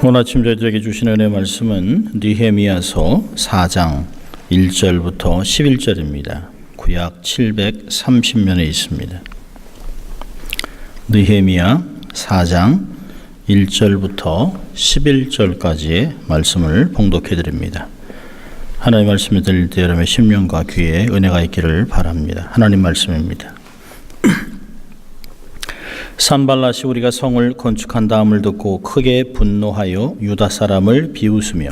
오늘 아침 저희들에게 주신 은혜의 말씀은 느헤미야서 4장 1절부터 11절입니다. 구약 730면에 있습니다. 느헤미야 4장 1절부터 11절까지의 말씀을 봉독해 드립니다. 하나님 말씀을 들을 때 여러분의 심령과 귀에 은혜가 있기를 바랍니다. 하나님 말씀입니다. 산발랏이 우리가 성을 건축한 다음을 듣고 크게 분노하여 유다 사람을 비웃으며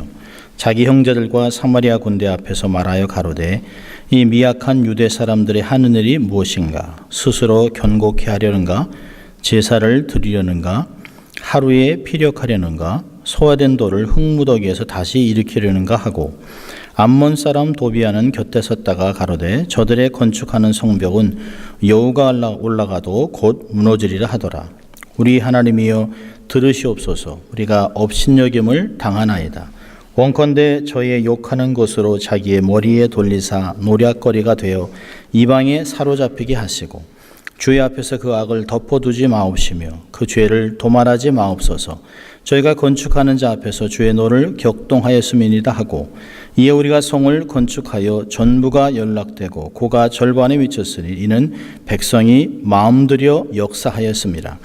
자기 형제들과 사마리아 군대 앞에서 말하여 가로되 이 미약한 유대 사람들의 하는 일이 무엇인가? 스스로 견고케 하려는가? 제사를 드리려는가? 하루에 피력하려는가? 소화된 돌을 흙무더기에서 다시 일으키려는가 하고 암몬 사람 도비아는 곁에 섰다가 가로되 저들의 건축하는 성벽은 여우가 올라가도 곧 무너지리라 하더라. 우리 하나님이여 들으시옵소서. 우리가 업신여김을 당하나이다. 원컨대 저희의 욕하는 것으로 자기의 머리에 돌리사 노략거리가 되어 이방에 사로잡히게 하시고 주의 앞에서 그 악을 덮어두지 마옵시며 그 죄를 도말하지 마옵소서. 저희가 건축하는 자 앞에서 주의 노를 격동하였음이니이다 하고 이에 우리가 성을 건축하여 전부가 연락되고 고가 절반에 미쳤으니 이는 백성이 마음들여 역사하였습니다.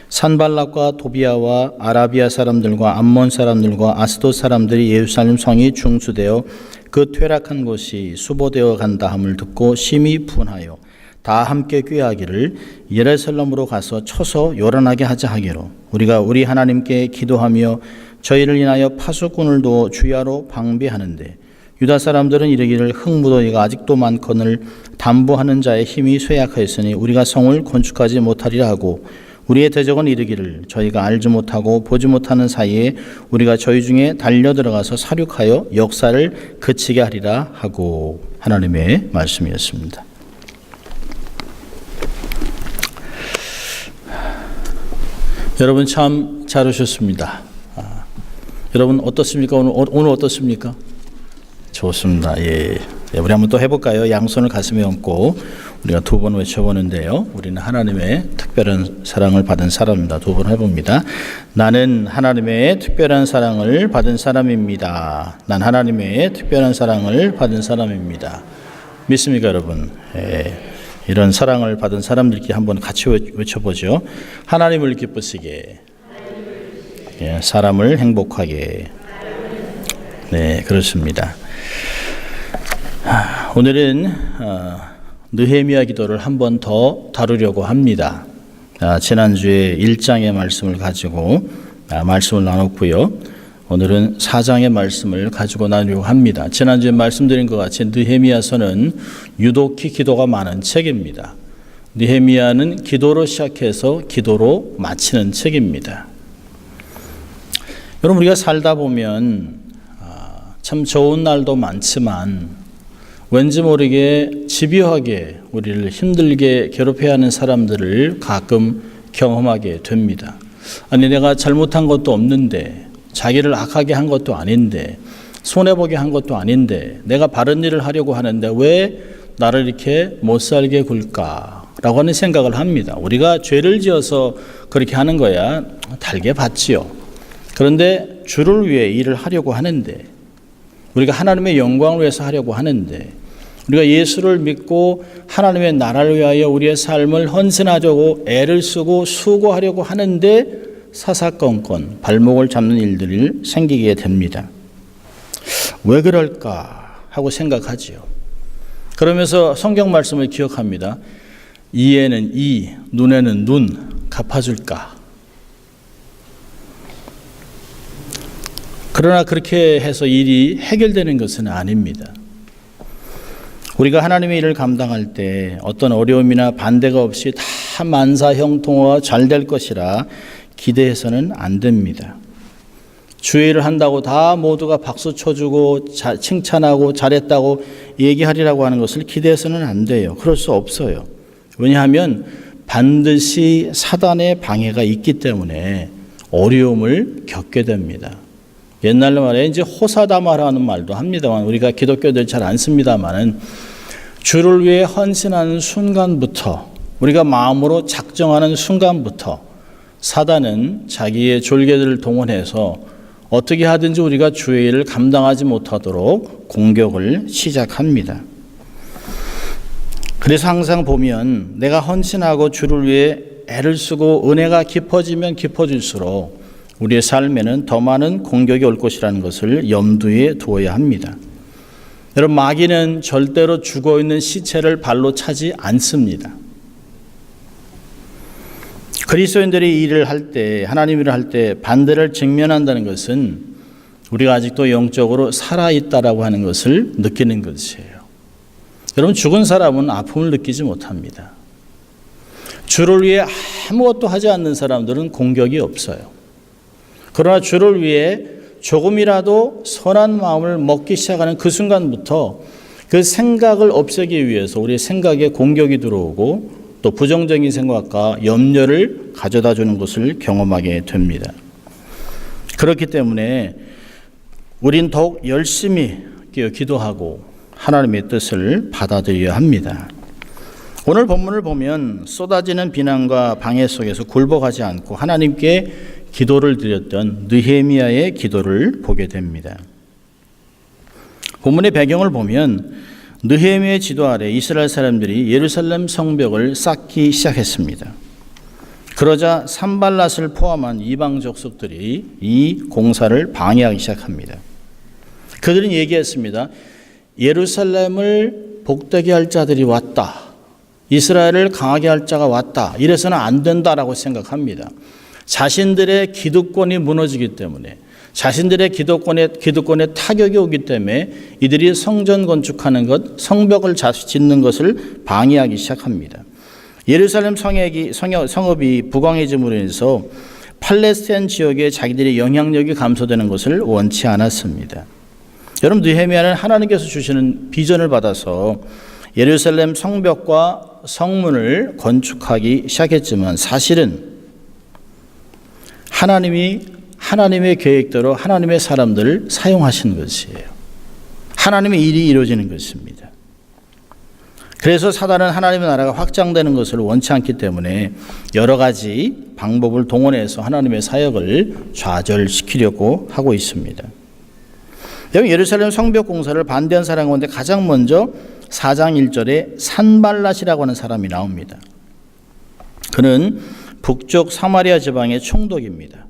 산발락과 도비아와 아라비아 사람들과 암몬 사람들과 아스돗 사람들이 예루살렘 성이 중수되어 그 퇴락한 곳이 수보되어 간다 함을 듣고 심히 분하여 다 함께 꾀하기를 예루살렘으로 가서 쳐서 요란하게 하자 하기로 우리가 우리 하나님께 기도하며 저희를 인하여 파수꾼을 두어 주야로 방비하는데 유다 사람들은 이르기를 흙무더기가 아직도 많거늘 담보하는 자의 힘이 쇠약하였으니 우리가 성을 건축하지 못하리라 하고 우리의 대적은 이르기를 저희가 알지 못하고 보지 못하는 사이에 우리가 저희 중에 달려들어가서 사륙하여 역사를 그치게 하리라 하고 하나님의 말씀이었습니다. 여러분 참 잘하셨습니다. 여러분 어떻습니까? 오늘 어떻습니까? 좋습니다. 예. 우리 한번 또 해볼까요? 양손을 가슴에 얹고 우리가 두 번 외쳐보는데요. 우리는 하나님의 특별한 사랑을 받은 사람입니다. 두 번 해봅니다. 나는 하나님의 특별한 사랑을 받은 사람입니다. 난 하나님의 특별한 사랑을 받은 사람입니다. 믿습니까, 여러분? 예. 이런 사랑을 받은 사람들끼리 한번 같이 외쳐보죠. 하나님을 기쁘시게, 예, 사람을 행복하게. 네, 그렇습니다. 오늘은 느헤미야 기도를 한 번 더 다루려고 합니다. 지난주에 1장의 말씀을 가지고 말씀을 나눴고요. 오늘은 4장의 말씀을 가지고 나누려고 합니다. 지난주에 말씀드린 것 같이 느헤미야서는 유독히 기도가 많은 책입니다. 느헤미야는 기도로 시작해서 기도로 마치는 책입니다. 여러분, 우리가 살다 보면 참 좋은 날도 많지만 왠지 모르게 집요하게 우리를 힘들게 괴롭혀야 하는 사람들을 가끔 경험하게 됩니다. 아니, 내가 잘못한 것도 없는데, 자기를 악하게 한 것도 아닌데, 손해보게 한 것도 아닌데, 내가 바른 일을 하려고 하는데 왜 나를 이렇게 못살게 굴까라고 하는 생각을 합니다. 우리가 죄를 지어서 그렇게 하는 거야 달게 받지요. 그런데 주를 위해 일을 하려고 하는데, 우리가 하나님의 영광을 위해서 하려고 하는데, 우리가 예수를 믿고 하나님의 나라를 위하여 우리의 삶을 헌신하려고 애를 쓰고 수고하려고 하는데 사사건건 발목을 잡는 일들이 생기게 됩니다. 왜 그럴까 하고 생각하지요. 그러면서 성경 말씀을 기억합니다. 이에는 이, 눈에는 눈 갚아줄까. 그러나 그렇게 해서 일이 해결되는 것은 아닙니다. 우리가 하나님의 일을 감당할 때 어떤 어려움이나 반대가 없이 다 만사형통화 잘 될 것이라 기대해서는 안 됩니다. 주의 일을 한다고 다 모두가 박수 쳐주고 칭찬하고 잘했다고 얘기하리라고 하는 것을 기대해서는 안 돼요. 그럴 수 없어요. 왜냐하면 반드시 사단의 방해가 있기 때문에 어려움을 겪게 됩니다. 옛날 말에 이제 호사다마라는 말도 합니다만 우리가 기독교들 잘 안 씁니다만은 주를 위해 헌신하는 순간부터 우리가 마음으로 작정하는 순간부터 사단은 자기의 졸개들을 동원해서 어떻게 하든지 우리가 주의 일을 감당하지 못하도록 공격을 시작합니다. 그래서 항상 보면 내가 헌신하고 주를 위해 애를 쓰고 은혜가 깊어지면 깊어질수록 우리의 삶에는 더 많은 공격이 올 것이라는 것을 염두에 두어야 합니다. 여러분, 마귀는 절대로 죽어있는 시체를 발로 차지 않습니다. 그리스도인들이 일을 할 때, 하나님 일을 할 때 반대를 직면한다는 것은 우리가 아직도 영적으로 살아있다라고 하는 것을 느끼는 것이에요. 여러분, 죽은 사람은 아픔을 느끼지 못합니다. 주를 위해 아무것도 하지 않는 사람들은 공격이 없어요. 그러나 주를 위해 조금이라도 선한 마음을 먹기 시작하는 그 순간부터 그 생각을 없애기 위해서 우리의 생각에 공격이 들어오고 또 부정적인 생각과 염려를 가져다 주는 것을 경험하게 됩니다. 그렇기 때문에 우린 더욱 열심히 기도하고 하나님의 뜻을 받아들여야 합니다. 오늘 본문을 보면 쏟아지는 비난과 방해 속에서 굴복하지 않고 하나님께 기도를 드렸던 느헤미야의 기도를 보게 됩니다. 본문의 배경을 보면 느헤미야의 지도 아래 이스라엘 사람들이 예루살렘 성벽을 쌓기 시작했습니다. 그러자 산발랏을 포함한 이방 족속들이 이 공사를 방해하기 시작합니다. 그들은 얘기했습니다. 예루살렘을 복되게 할 자들이 왔다. 이스라엘을 강하게 할 자가 왔다. 이래서는 안 된다라고 생각합니다. 자신들의 기득권이 무너지기 때문에, 자신들의 기득권에 타격이 오기 때문에 이들이 성전 건축하는 것, 성벽을 짓는 것을 방해하기 시작합니다. 예루살렘 성읍이 부강해짐으로 인해서 팔레스타인 지역에 자기들의 영향력이 감소되는 것을 원치 않았습니다. 여러분, 느헤미야는 하나님께서 주시는 비전을 받아서 예루살렘 성벽과 성문을 건축하기 시작했지만 사실은 하나님의 계획대로 하나님의 사람들을 사용하시는 것이에요. 하나님의 일이 이루어지는 것입니다. 그래서 사단은 하나님의 나라가 확장되는 것을 원치 않기 때문에 여러 가지 방법을 동원해서 하나님의 사역을 좌절시키려고 하고 있습니다. 예루살렘 성벽 공사를 반대한 사람 가운데 가장 먼저 4장 1절에 산발랏이라고 하는 사람이 나옵니다. 그는 북쪽 사마리아 지방의 총독입니다.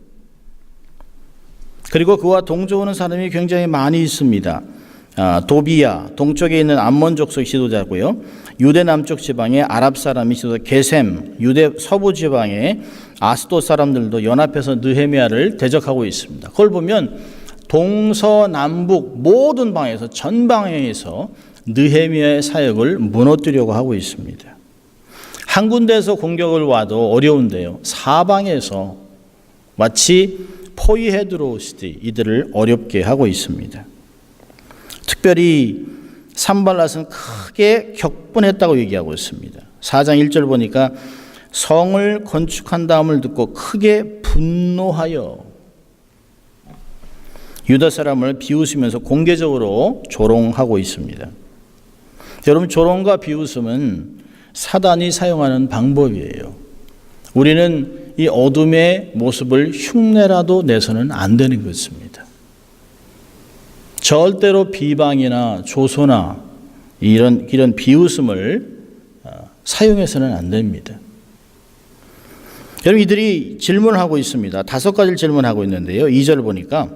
그리고 그와 동조하는 사람이 굉장히 많이 있습니다. 도비야, 동쪽에 있는 암몬 족속 지도자고요. 유대 남쪽 지방의 아랍 사람이 지도자 게셈, 유대 서부 지방의 아스돗 사람들도 연합해서 느헤미야를 대적하고 있습니다. 그걸 보면 동서남북 모든 방에서 전 방향에서 느헤미야의 사역을 무너뜨리려고 하고 있습니다. 한 군데에서 공격을 와도 어려운데요. 사방에서 마치 포위해 들어오시듯이 이들을 어렵게 하고 있습니다. 특별히 산발랏은 크게 격분했다고 얘기하고 있습니다. 4장 1절 보니까 성을 건축한 다음을 듣고 크게 분노하여 유다 사람을 비웃으면서 공개적으로 조롱하고 있습니다. 여러분, 조롱과 비웃음은 사단이 사용하는 방법이에요. 우리는 이 어둠의 모습을 흉내라도 내서는 안 되는 것입니다. 절대로 비방이나 조소나 이런 비웃음을 사용해서는 안 됩니다. 여러분, 이들이 질문을 하고 있습니다. 5가지를 질문하고 있는데요. 2절 보니까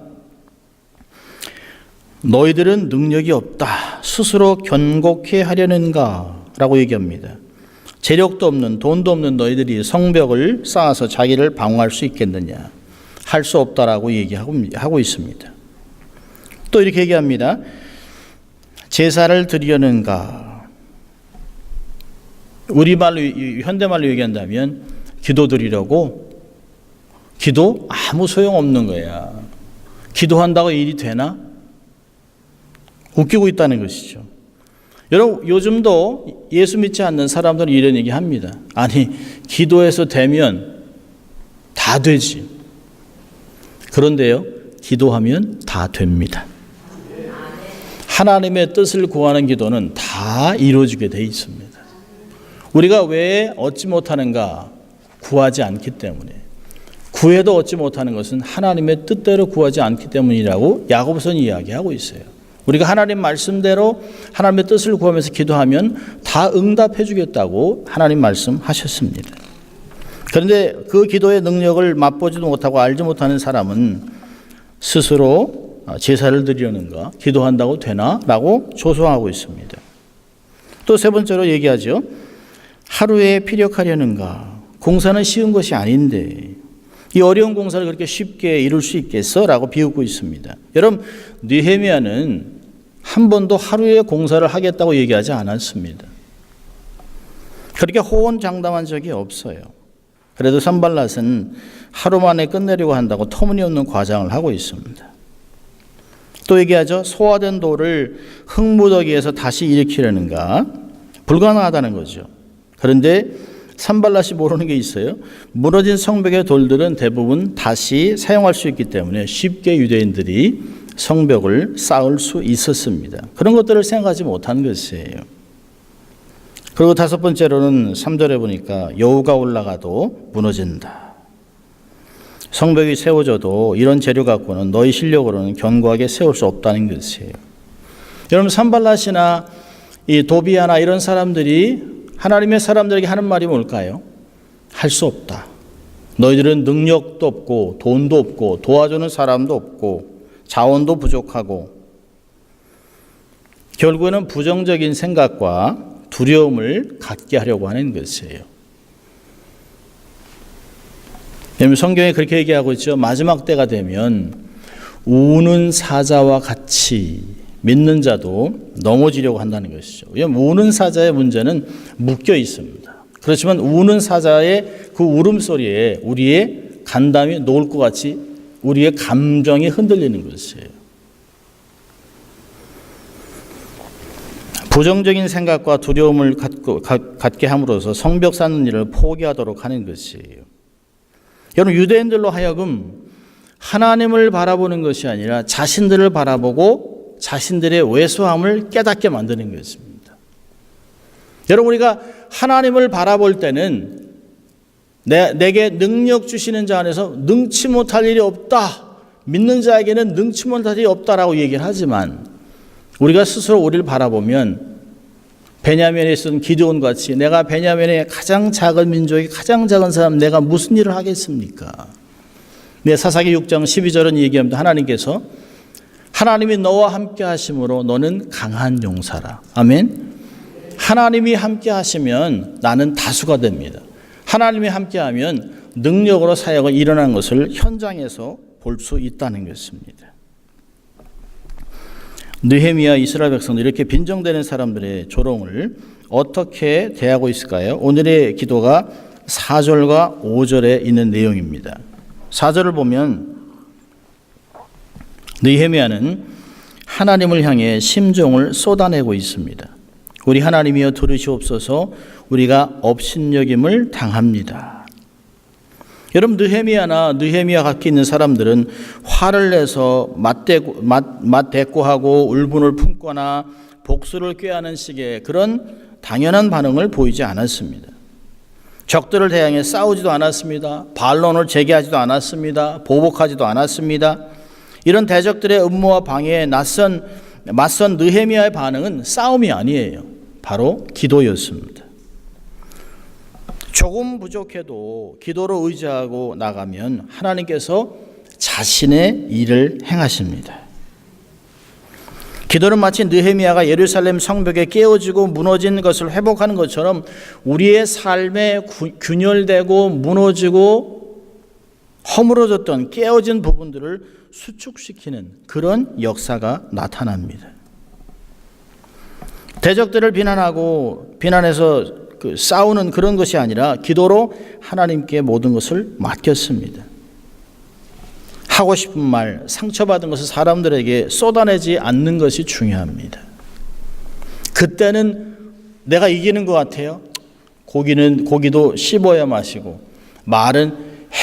너희들은 능력이 없다. 스스로 견고케 하려는가? 라고 얘기합니다. 재력도 없는, 돈도 없는 너희들이 성벽을 쌓아서 자기를 방어할 수 있겠느냐? 할 수 없다라고 얘기하고 있습니다. 또 이렇게 얘기합니다. 제사를 드리려는가? 우리말로, 현대말로 얘기한다면 기도 드리려고? 기도 아무 소용없는 거야. 기도한다고 일이 되나? 웃기고 있다는 것이죠. 여러분, 요즘도 예수 믿지 않는 사람들은 이런 얘기 합니다. 아니, 기도해서 되면 다 되지. 그런데요, 기도하면 다 됩니다. 하나님의 뜻을 구하는 기도는 다 이루어지게 돼 있습니다. 우리가 왜 얻지 못하는가? 구하지 않기 때문에. 구해도 얻지 못하는 것은 하나님의 뜻대로 구하지 않기 때문이라고 야고보서는 이야기하고 있어요. 우리가 하나님 말씀대로 하나님의 뜻을 구하면서 기도하면 다 응답해 주겠다고 하나님 말씀하셨습니다. 그런데 그 기도의 능력을 맛보지도 못하고 알지 못하는 사람은 스스로 제사를 드리려는가, 기도한다고 되나? 라고 조소하고 있습니다. 또 세 번째로 얘기하죠. 하루에 피력하려는가? 공사는 쉬운 것이 아닌데 이 어려운 공사를 그렇게 쉽게 이룰 수 있겠어? 라고 비웃고 있습니다. 여러분, 느헤미야는 한 번도 하루에 공사를 하겠다고 얘기하지 않았습니다. 그렇게 호언장담한 적이 없어요. 그래도 산발랏은 하루 만에 끝내려고 한다고 터무니없는 과장을 하고 있습니다. 또 얘기하죠. 소화된 돌을 흙무더기에서 다시 일으키려는가? 불가능하다는 거죠. 그런데 산발랏이 모르는 게 있어요. 무너진 성벽의 돌들은 대부분 다시 사용할 수 있기 때문에 쉽게 유대인들이 성벽을 쌓을 수 있었습니다. 그런 것들을 생각하지 못한 것이에요. 그리고 다섯 번째로는 3절에 보니까 여우가 올라가도 무너진다. 성벽이 세워져도 이런 재료 갖고는 너희 실력으로는 견고하게 세울 수 없다는 것이에요. 여러분, 산발랏이나 이 도비아나 이런 사람들이 하나님의 사람들에게 하는 말이 뭘까요? 할 수 없다. 너희들은 능력도 없고 돈도 없고 도와주는 사람도 없고 자원도 부족하고, 결국에는 부정적인 생각과 두려움을 갖게 하려고 하는 것이에요. 성경에 그렇게 얘기하고 있죠. 마지막 때가 되면 우는 사자와 같이 믿는 자도 넘어지려고 한다는 것이죠. 우는 사자의 문제는 묶여 있습니다. 그렇지만 우는 사자의 그 울음소리에 우리의 간담이 놓을 것 같이 우리의 감정이 흔들리는 것이에요. 부정적인 생각과 두려움을 갖게 함으로써 성벽 쌓는 일을 포기하도록 하는 것이에요. 여러분, 유대인들로 하여금 하나님을 바라보는 것이 아니라 자신들을 바라보고 자신들의 왜소함을 깨닫게 만드는 것입니다. 여러분, 우리가 하나님을 바라볼 때는 내게 능력 주시는 자 안에서 능치 못할 일이 없다. 믿는 자에게는 능치 못할 일이 없다라고 얘기를 하지만 우리가 스스로 우리를 바라보면 베냐민에 있던 기드온 같이 내가 베냐민의 가장 작은 민족의 가장 작은 사람 내가 무슨 일을 하겠습니까? 사사기 6장 12절은 얘기합니다. 하나님께서 하나님이 너와 함께 하심으로 너는 강한 용사라. 아멘. 하나님이 함께 하시면 나는 다수가 됩니다. 하나님이 함께하면 능력으로 사역이 일어난 것을 현장에서 볼 수 있다는 것입니다. 느헤미야 이스라엘 백성들 이렇게 빈정되는 사람들의 조롱을 어떻게 대하고 있을까요? 오늘의 기도가 4절과 5절에 있는 내용입니다. 4절을 보면 느헤미야는 하나님을 향해 심정을 쏟아내고 있습니다. 우리 하나님이여 들으시옵소서. 우리가 업신여김을 당합니다. 여러분, 느헤미야 같이 있는 사람들은 화를 내서 맞대꾸하고 울분을 품거나 복수를 꾀하는 식의 그런 당연한 반응을 보이지 않았습니다. 적들을 대항해 싸우지도 않았습니다. 반론을 제기하지도 않았습니다. 보복하지도 않았습니다. 이런 대적들의 음모와 방해에 맞선 느헤미야의 반응은 싸움이 아니에요. 바로 기도였습니다. 조금 부족해도 기도로 의지하고 나가면 하나님께서 자신의 일을 행하십니다. 기도는 마치 느헤미야가 예루살렘 성벽에 깨어지고 무너진 것을 회복하는 것처럼 우리의 삶에 균열되고 무너지고 허물어졌던 깨어진 부분들을 수축시키는 그런 역사가 나타납니다. 대적들을 비난해서 싸우는 그런 것이 아니라 기도로 하나님께 모든 것을 맡겼습니다. 하고 싶은 말, 상처받은 것을 사람들에게 쏟아내지 않는 것이 중요합니다. 그때는 내가 이기는 것 같아요. 고기도 씹어야 맛이고 말은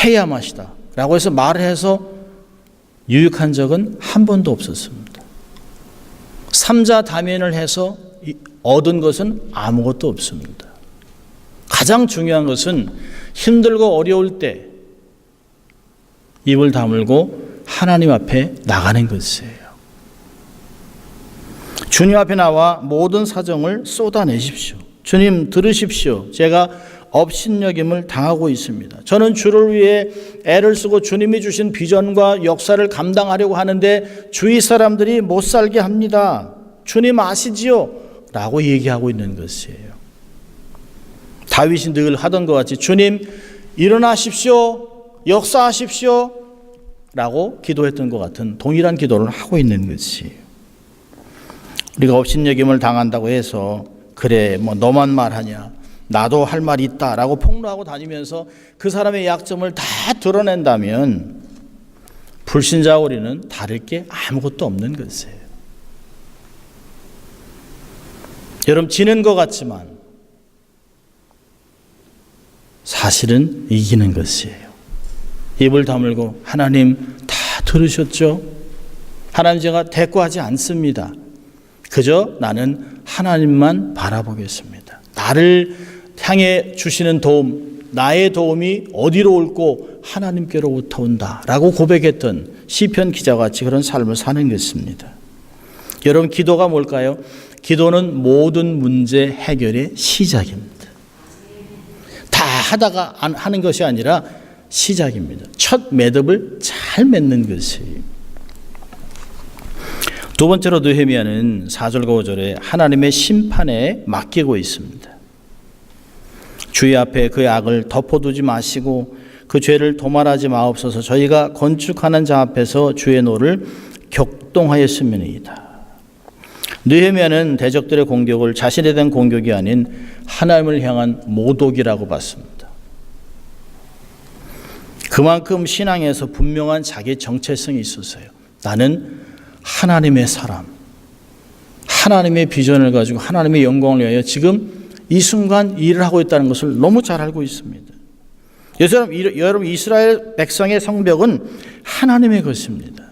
해야 맛이다 라고 해서 말을 해서 유익한 적은 한 번도 없었습니다. 삼자다면을 해서 얻은 것은 아무것도 없습니다. 가장 중요한 것은 힘들고 어려울 때 입을 다물고 하나님 앞에 나가는 것이에요. 주님 앞에 나와 모든 사정을 쏟아내십시오. 주님 들으십시오. 제가 업신여김을 당하고 있습니다. 저는 주를 위해 애를 쓰고 주님이 주신 비전과 역사를 감당하려고 하는데 주위 사람들이 못 살게 합니다. 주님 아시지요? 라고 얘기하고 있는 것이에요. 다윗이 늘 하던 것 같이 주님 일어나십시오. 역사하십시오. 라고 기도했던 것 같은 동일한 기도를 하고 있는 것이에요. 우리가 업신여김을 당한다고 해서 그래 뭐 너만 말하냐 나도 할 말이 있다라고 폭로하고 다니면서 그 사람의 약점을 다 드러낸다면 불신자 우리는 다를 게 아무것도 없는 것이에요. 여러분 지는 것 같지만 사실은 이기는 것이에요. 입을 다물고 하나님 다 들으셨죠? 하나님 제가 대꾸하지 않습니다. 그저 나는 하나님만 바라보겠습니다. 나를 향해 주시는 도움, 나의 도움이 어디로 올고 하나님께로부터 온다라고 고백했던 시편 기자와 같이 그런 삶을 사는 것입니다. 여러분 기도가 뭘까요? 기도는 모든 문제 해결의 시작입니다. 다 하다가 하는 것이 아니라 시작입니다. 첫 매듭을 잘 맺는 것이에요. 두 번째로 느헤미야는 4절과 5절에 하나님의 심판에 맡기고 있습니다. 주의 앞에 그의 악을 덮어두지 마시고 그 죄를 도말하지 마옵소서. 저희가 건축하는 자 앞에서 주의 노를 격동하였음이니이다. 느헤미야는 대적들의 공격을 자신에 대한 공격이 아닌 하나님을 향한 모독이라고 봤습니다. 그만큼 신앙에서 분명한 자기 정체성이 있었어요. 나는 하나님의 사람, 하나님의 비전을 가지고 하나님의 영광을 위하여 지금 이 순간 일을 하고 있다는 것을 너무 잘 알고 있습니다. 여러분 이스라엘 백성의 성벽은 하나님의 것입니다.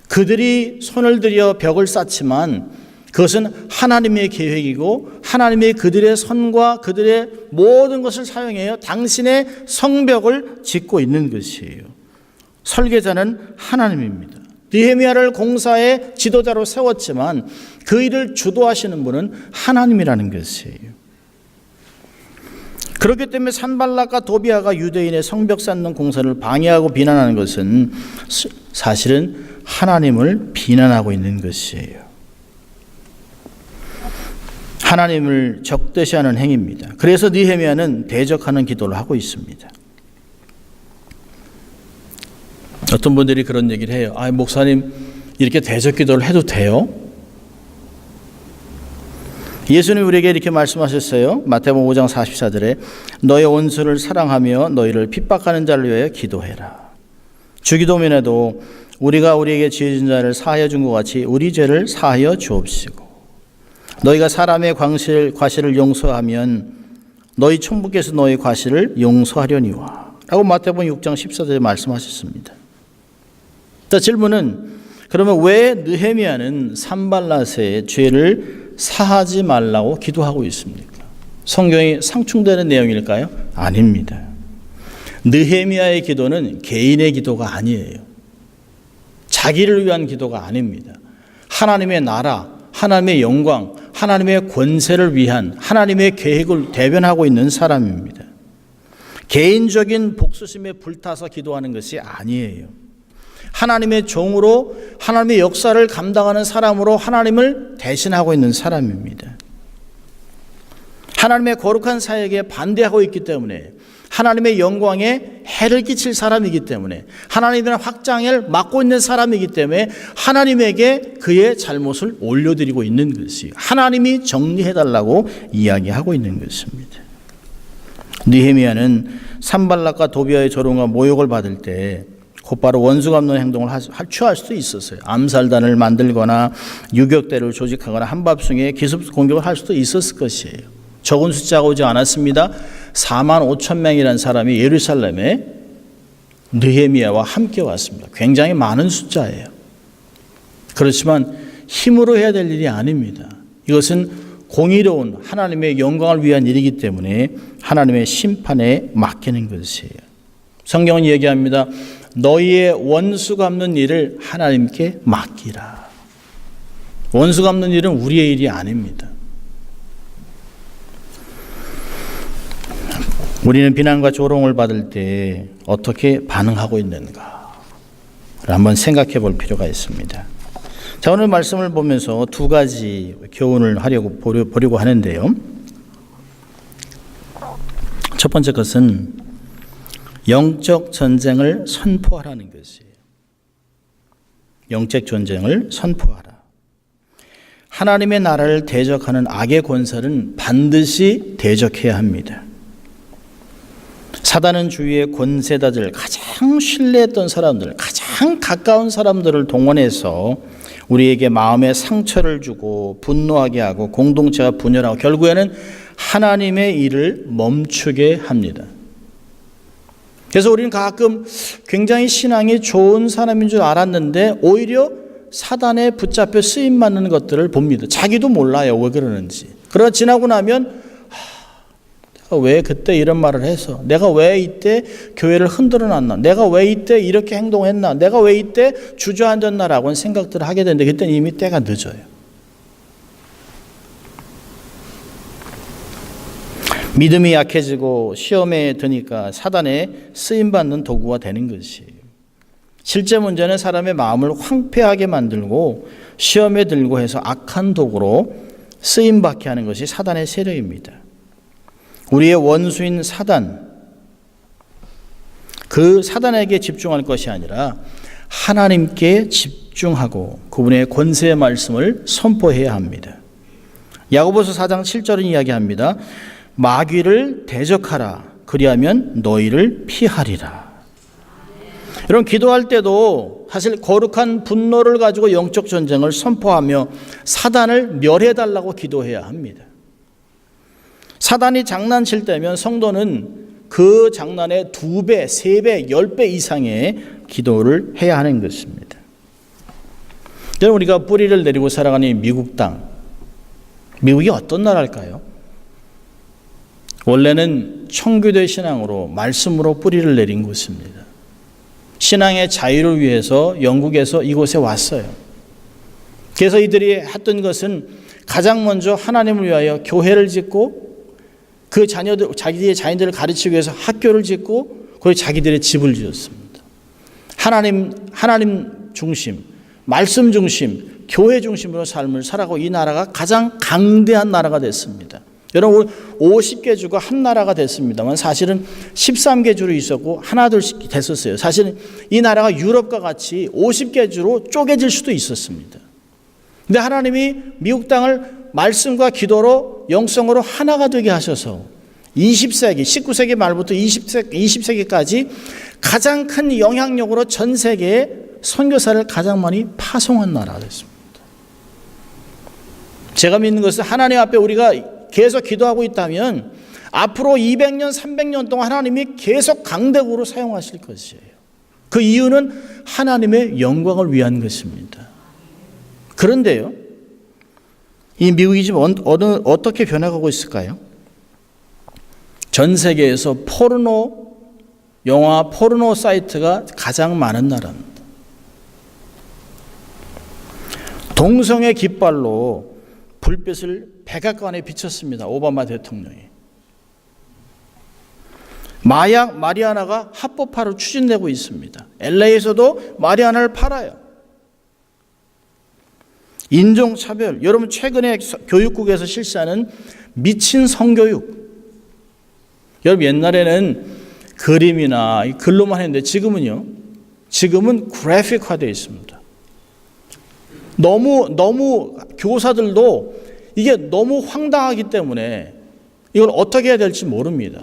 그들이 손을 들여 벽을 쌓지만 그것은 하나님의 계획이고 하나님의 그들의 손과 그들의 모든 것을 사용해서 당신의 성벽을 짓고 있는 것이에요. 설계자는 하나님입니다. 느헤미야를 공사의 지도자로 세웠지만 그 일을 주도하시는 분은 하나님이라는 것이에요. 그렇기 때문에 산발락과 도비아가 유대인의 성벽 쌓는 공사를 방해하고 비난하는 것은 사실은 하나님을 비난하고 있는 것이에요. 하나님을 적대시하는 행위입니다. 그래서 느헤미야는 대적하는 기도를 하고 있습니다. 어떤 분들이 그런 얘기를 해요. 목사님 이렇게 대적 기도를 해도 돼요? 예수님이 우리에게 이렇게 말씀하셨어요. 마태복음 5장 44절에 너의 원수를 사랑하며 너희를 핍박하는 자를 위하여 기도해라. 주기도문에도 우리가 우리에게 지어진 자를 사하여 준 것 같이 우리 죄를 사하여 주옵시고 너희가 사람의 과실을 용서하면 너희 천부께서 너희 과실을 용서하려니와 라고 마태복음 6장 14절에 말씀하셨습니다. 자, 질문은 그러면 왜 느헤미야는 산발랏의 죄를 사하지 말라고 기도하고 있습니까? 성경이 상충되는 내용일까요? 아닙니다. 느헤미야의 기도는 개인의 기도가 아니에요. 자기를 위한 기도가 아닙니다. 하나님의 나라, 하나님의 영광, 하나님의 권세를 위한 하나님의 계획을 대변하고 있는 사람입니다. 개인적인 복수심에 불타서 기도하는 것이 아니에요. 하나님의 종으로 하나님의 역사를 감당하는 사람으로 하나님을 대신하고 있는 사람입니다. 하나님의 거룩한 사역에 반대하고 있기 때문에 하나님의 영광에 해를 끼칠 사람이기 때문에 하나님의 확장을 막고 있는 사람이기 때문에 하나님에게 그의 잘못을 올려드리고 있는 것이 하나님이 정리해달라고 이야기하고 있는 것입니다. 느헤미야는 산발락과 도비아의 조롱과 모욕을 받을 때 곧바로 원수 갚는 행동을 취할 수도 있었어요. 암살단을 만들거나 유격대를 조직하거나 한밤중에 기습 공격을 할 수도 있었을 것이에요. 적은 숫자가 오지 않았습니다. 4만 5천 명이라는 사람이 예루살렘에 느헤미야와 함께 왔습니다. 굉장히 많은 숫자예요. 그렇지만 힘으로 해야 될 일이 아닙니다. 이것은 공의로운 하나님의 영광을 위한 일이기 때문에 하나님의 심판에 맡기는 것이에요. 성경은 얘기합니다. 너희의 원수 갚는 일을 하나님께 맡기라. 원수 갚는 일은 우리의 일이 아닙니다. 우리는 비난과 조롱을 받을 때 어떻게 반응하고 있는가 한번 생각해 볼 필요가 있습니다. 자, 오늘 말씀을 보면서 두 가지 교훈을 보려고 하는데요. 첫 번째 것은 영적 전쟁을 선포하라는 것이에요. 영적 전쟁을 선포하라. 하나님의 나라를 대적하는 악의 권세는 반드시 대적해야 합니다. 사단은 주위의 권세자들, 가장 신뢰했던 사람들, 가장 가까운 사람들을 동원해서 우리에게 마음에 상처를 주고 분노하게 하고 공동체가 분열하고 결국에는 하나님의 일을 멈추게 합니다. 그래서 우리는 가끔 굉장히 신앙이 좋은 사람인 줄 알았는데 오히려 사단에 붙잡혀 쓰임받는 것들을 봅니다. 자기도 몰라요, 왜 그러는지. 그러다 지나고 나면 내가 왜 그때 이런 말을 해서, 내가 왜 이때 교회를 흔들어 놨나, 내가 왜 이때 이렇게 행동했나, 내가 왜 이때 주저앉았나라고는 생각들을 하게 되는데 그때는 이미 때가 늦어요. 믿음이 약해지고 시험에 드니까 사단에 쓰임받는 도구가 되는 것이에요. 실제 문제는 사람의 마음을 황폐하게 만들고 시험에 들고 해서 악한 도구로 쓰임받게 하는 것이 사단의 세력입니다. 우리의 원수인 사단, 그 사단에게 집중할 것이 아니라 하나님께 집중하고 그분의 권세의 말씀을 선포해야 합니다. 야고보서 4장 7절은 이야기합니다. 마귀를 대적하라. 그리하면 너희를 피하리라. 여러분, 기도할 때도 사실 거룩한 분노를 가지고 영적 전쟁을 선포하며 사단을 멸해달라고 기도해야 합니다. 사단이 장난칠 때면 성도는 그 장난의 2배, 3배, 10배 이상의 기도를 해야 하는 것입니다. 여러분, 우리가 뿌리를 내리고 살아가는 미국 땅, 미국이 어떤 나라일까요? 원래는 청교도 신앙으로 말씀으로 뿌리를 내린 곳입니다. 신앙의 자유를 위해서 영국에서 이곳에 왔어요. 그래서 이들이 했던 것은 가장 먼저 하나님을 위하여 교회를 짓고 그 자녀들, 자기의 자녀들을 가르치기 위해서 학교를 짓고 그리고 자기들의 집을 지었습니다. 하나님 중심, 말씀 중심, 교회 중심으로 삶을 살아가고 이 나라가 가장 강대한 나라가 됐습니다. 여러분, 50개 주가 한 나라가 됐습니다만 사실은 13개 주로 있었고 하나둘씩 됐었어요. 사실은 이 나라가 유럽과 같이 50개 주로 쪼개질 수도 있었습니다. 근데 하나님이 미국 땅을 말씀과 기도로 영성으로 하나가 되게 하셔서 20세기, 19세기 말부터 20세기까지 가장 큰 영향력으로 전 세계에 선교사를 가장 많이 파송한 나라가 됐습니다. 제가 믿는 것은 하나님 앞에 우리가 계속 기도하고 있다면 앞으로 200년, 300년 동안 하나님이 계속 강대국으로 사용하실 것이에요. 그 이유는 하나님의 영광을 위한 것입니다. 그런데요, 이 미국이 지금 어떻게 변화가고 있을까요? 전 세계에서 영화 포르노 사이트가 가장 많은 나라입니다. 동성애 깃발로 불빛을 백악관에 비쳤습니다. 오바마 대통령이. 마약 마리아나가 합법화로 추진되고 있습니다. LA에서도 마리아나를 팔아요. 인종차별, 여러분 최근에 교육국에서 실시하는 미친 성교육. 여러분 옛날에는 그림이나 글로만 했는데 지금은 그래픽화되어 있습니다. 너무 교사들도 이게 너무 황당하기 때문에 이걸 어떻게 해야 될지 모릅니다.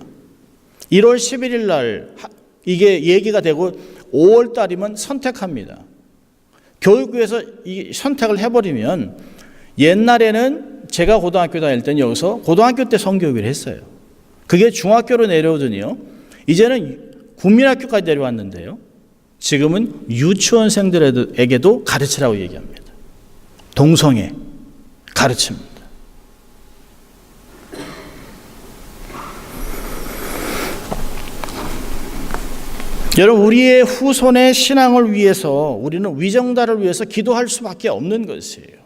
1월 11일 날 이게 얘기가 되고 5월 달이면 선택합니다. 교육부에서 이 선택을 해버리면 옛날에는 제가 고등학교 다닐 때는 여기서 고등학교 때 성교육을 했어요. 그게 중학교로 내려오더니요. 이제는 국민학교까지 내려왔는데요. 지금은 유치원생들에게도 가르치라고 얘기합니다. 동성애 가르칩니다. 여러분, 우리의 후손의 신앙을 위해서 우리는 위정자를 위해서 기도할 수밖에 없는 것이에요.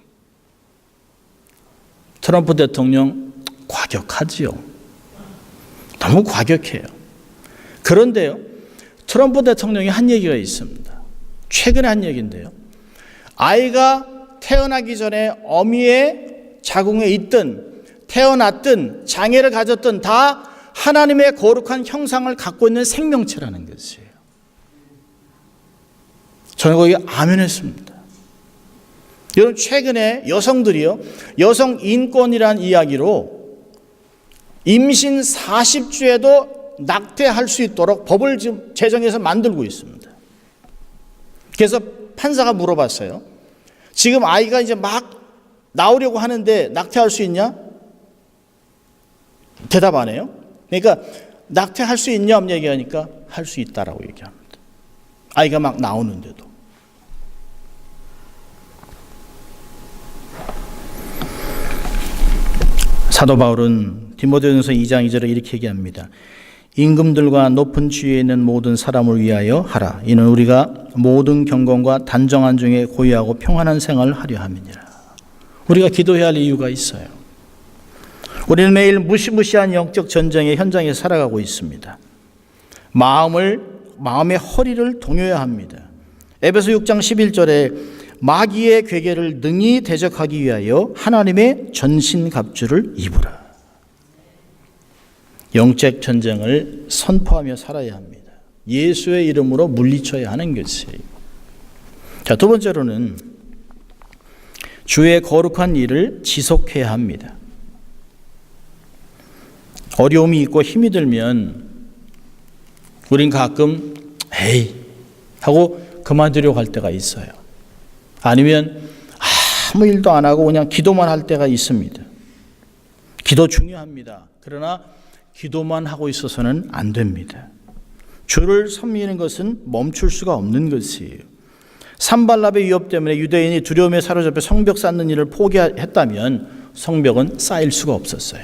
트럼프 대통령 과격하지요. 너무 과격해요. 그런데요, 트럼프 대통령이 한 얘기가 있습니다. 최근에 한 얘기인데요. 아이가 태어나기 전에 어미의 자궁에 있든 태어났든 장애를 가졌든 다 하나님의 거룩한 형상을 갖고 있는 생명체라는 것이에요. 저는 거기에 아멘했습니다. 여러분, 최근에 여성들이요, 여성 인권이란 이야기로 임신 40주에도 낙태할 수 있도록 법을 지금 제정해서 만들고 있습니다. 그래서 판사가 물어봤어요. 지금 아이가 이제 막 나오려고 하는데 낙태할 수 있냐? 대답 안 해요. 그러니까 낙태할 수 있냐 없냐 얘기하니까 할 수 있다라고 얘기합니다. 아이가 막 나오는데도. 사도 바울은 디모데전서 2장 2절에 이렇게 얘기합니다. 임금들과 높은 지위에 있는 모든 사람을 위하여 하라. 이는 우리가 모든 경건과 단정한 중에 고요하고 평안한 생활을 하려 함이니라. 우리가 기도해야 할 이유가 있어요. 우리는 매일 무시무시한 영적 전쟁의 현장에 살아가고 있습니다. 마음의 허리를 동여야 합니다. 에베소 6장 11절에 마귀의 괴계를 능히 대적하기 위하여 하나님의 전신갑주를 입으라. 영적 전쟁을 선포하며 살아야 합니다. 예수의 이름으로 물리쳐야 하는 것이에요. 자, 두 번째로는 주의 거룩한 일을 지속해야 합니다. 어려움이 있고 힘이 들면 우린 가끔 에이 하고 그만두려고 할 때가 있어요. 아니면 아무 일도 안 하고 그냥 기도만 할 때가 있습니다. 기도 중요합니다. 그러나 기도만 하고 있어서는 안 됩니다. 주를 섬기는 것은 멈출 수가 없는 것이에요. 산발랍의 위협 때문에 유대인이 두려움에 사로잡혀 성벽 쌓는 일을 포기했다면 성벽은 쌓일 수가 없었어요.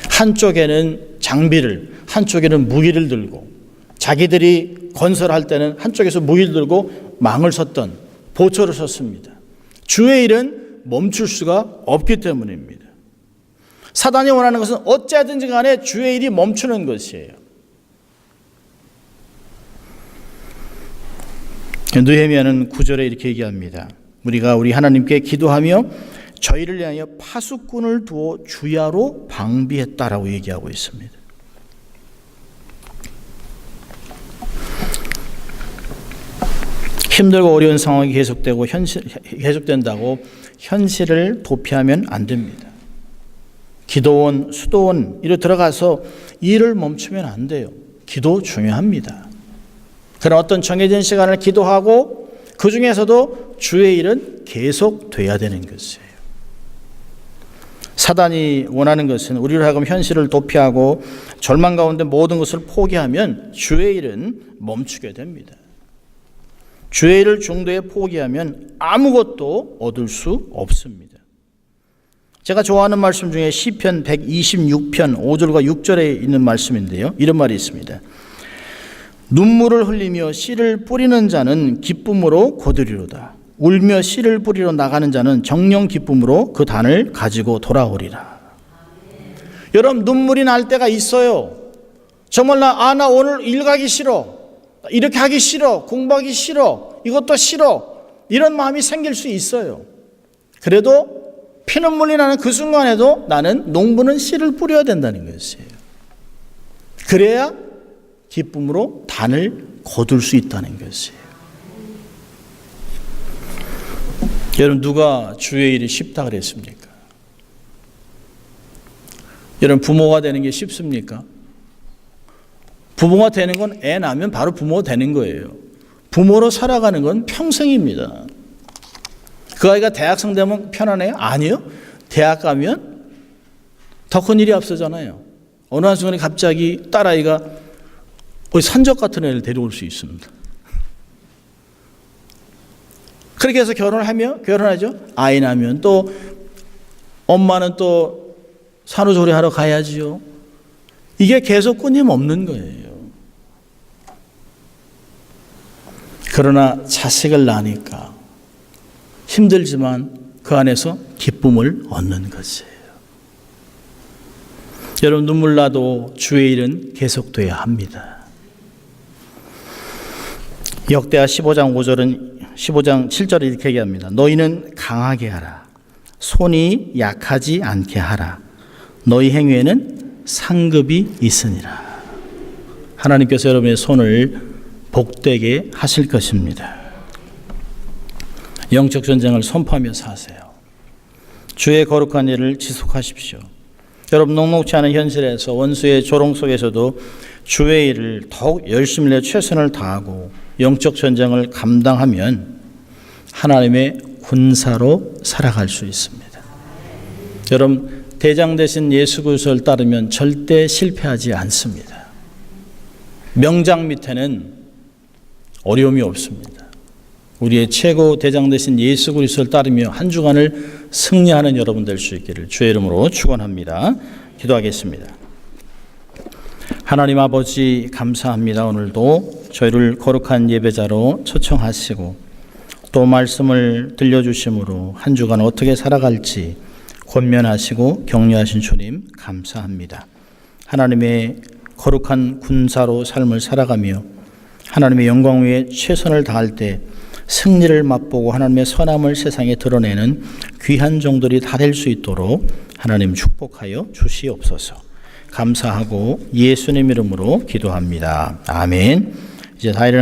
한쪽에는 장비를, 한쪽에는 무기를 들고 자기들이 건설할 때는 한쪽에서 무기를 들고 망을 섰던 보초를 섰습니다. 주의 일은 멈출 수가 없기 때문입니다. 사단이 원하는 것은 어찌하든지 간에 주의 일이 멈추는 것이에요. 느헤미야는 9절에 이렇게 얘기합니다. 우리가 우리 하나님께 기도하며 저희를 위하여 파수꾼을 두어 주야로 방비했다라고 얘기하고 있습니다. 힘들고 어려운 상황이 계속된다고 현실을 도피하면 안 됩니다. 기도원, 수도원 이로 들어가서 일을 멈추면 안 돼요. 기도 중요합니다. 그런 어떤 정해진 시간을 기도하고 그 중에서도 주의 일은 계속돼야 되는 것이에요. 사단이 원하는 것은 우리를 하여금 현실을 도피하고 절망 가운데 모든 것을 포기하면 주의 일은 멈추게 됩니다. 주의 일을 중도에 포기하면 아무것도 얻을 수 없습니다. 제가 좋아하는 말씀 중에 시편 126편 5절과 6절에 있는 말씀인데요. 이런 말이 있습니다. 눈물을 흘리며 씨를 뿌리는 자는 기쁨으로 거두리로다. 울며 씨를 뿌리러 나가는 자는 정령 기쁨으로 그 단을 가지고 돌아오리라. 여러분, 눈물이 날 때가 있어요. 정말 나 오늘 일 가기 싫어. 이렇게 하기 싫어. 공부하기 싫어. 이것도 싫어. 이런 마음이 생길 수 있어요. 그래도 피눈물이 나는 그 순간에도 나는 농부는 씨를 뿌려야 된다는 것이에요. 그래야 기쁨으로 단을 거둘 수 있다는 것이에요. 여러분, 누가 주의 일이 쉽다 그랬습니까? 여러분, 부모가 되는 게 쉽습니까? 부모가 되는 건 애 낳으면 바로 부모가 되는 거예요. 부모로 살아가는 건 평생입니다. 그 아이가 대학생 되면 편안해요? 아니요. 대학 가면 더 큰 일이 앞서잖아요. 어느 한순간에 갑자기 딸아이가 산적 같은 애를 데려올 수 있습니다. 그렇게 해서 결혼하죠. 아이 낳으면 또 엄마는 또 산후조리 하러 가야지요. 이게 계속 끊임없는 거예요. 그러나 자식을 낳으니까 힘들지만 그 안에서 기쁨을 얻는 것이에요. 여러분, 눈물 나도 주의 일은 계속돼야 합니다. 역대하 15장 7절에 이렇게 얘기합니다. 너희는 강하게 하라. 손이 약하지 않게 하라. 너희 행위에는 상급이 있으니라. 하나님께서 여러분의 손을 복되게 하실 것입니다. 영적 전쟁을 선포하며 사세요. 주의 거룩한 일을 지속하십시오. 여러분, 녹록지 않은 현실에서 원수의 조롱 속에서도 주의 일을 더욱 열심히 내 최선을 다하고 영적 전쟁을 감당하면 하나님의 군사로 살아갈 수 있습니다. 여러분, 대장 되신 예수 그리스도를 따르면 절대 실패하지 않습니다. 명장 밑에는 어려움이 없습니다. 우리의 최고 대장 되신 예수 그리스도를 따르며 한 주간을 승리하는 여러분 될 수 있기를 주의 이름으로 축원합니다. 기도하겠습니다. 하나님 아버지, 감사합니다. 오늘도 저희를 거룩한 예배자로 초청하시고 또 말씀을 들려주심으로 한 주간 어떻게 살아갈지 권면하시고 격려하신 주님 감사합니다. 하나님의 거룩한 군사로 삶을 살아가며 하나님의 영광 위에 최선을 다할 때 승리를 맛보고 하나님의 선함을 세상에 드러내는 귀한 종들이 다 될 수 있도록 하나님 축복하여 주시옵소서. 감사하고 예수님 이름으로 기도합니다. 아멘. 이제 다 일어나